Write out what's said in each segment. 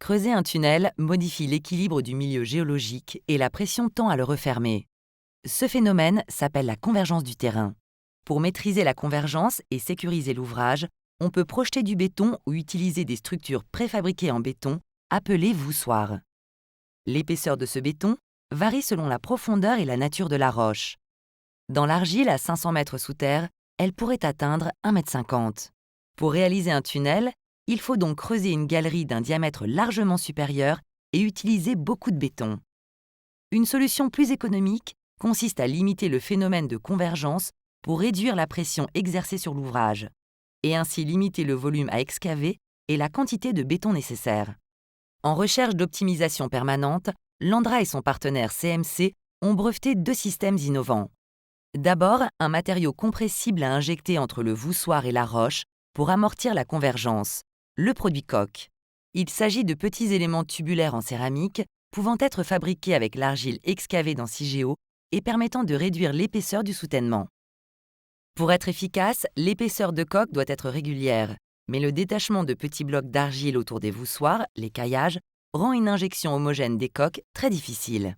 Creuser un tunnel modifie l'équilibre du milieu géologique et la pression tend à le refermer. Ce phénomène s'appelle la convergence du terrain. Pour maîtriser la convergence et sécuriser l'ouvrage, on peut projeter du béton ou utiliser des structures préfabriquées en béton, appelées voussoirs. L'épaisseur de ce béton varie selon la profondeur et la nature de la roche. Dans l'argile à 500 mètres sous terre, elle pourrait atteindre 1,50 m. Pour réaliser un tunnel, il faut donc creuser une galerie d'un diamètre largement supérieur et utiliser beaucoup de béton. Une solution plus économique consiste à limiter le phénomène de convergence pour réduire la pression exercée sur l'ouvrage, et ainsi limiter le volume à excaver et la quantité de béton nécessaire. En recherche d'optimisation permanente, Landra et son partenaire CMC ont breveté 2 systèmes innovants. D'abord, un matériau compressible à injecter entre le voussoir et la roche pour amortir la convergence, le produit coque. Il s'agit de petits éléments tubulaires en céramique pouvant être fabriqués avec l'argile excavée dans CIGEO et permettant de réduire l'épaisseur du soutènement. Pour être efficace, l'épaisseur de coque doit être régulière, mais le détachement de petits blocs d'argile autour des voussoirs, les caillages, rend une injection homogène des coques très difficile.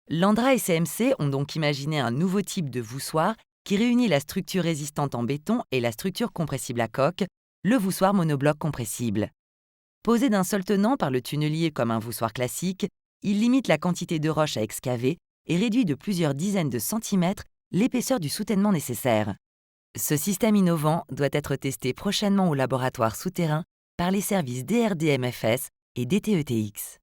Landra et CMC ont donc imaginé un nouveau type de voussoir qui réunit la structure résistante en béton et la structure compressible à coque, le voussoir monobloc compressible. Posé d'un seul tenant par le tunnelier comme un voussoir classique, il limite la quantité de roche à excaver et réduit de plusieurs dizaines de centimètres l'épaisseur du soutènement nécessaire. Ce système innovant doit être testé prochainement au laboratoire souterrain par les services DRDMFS et DTETX.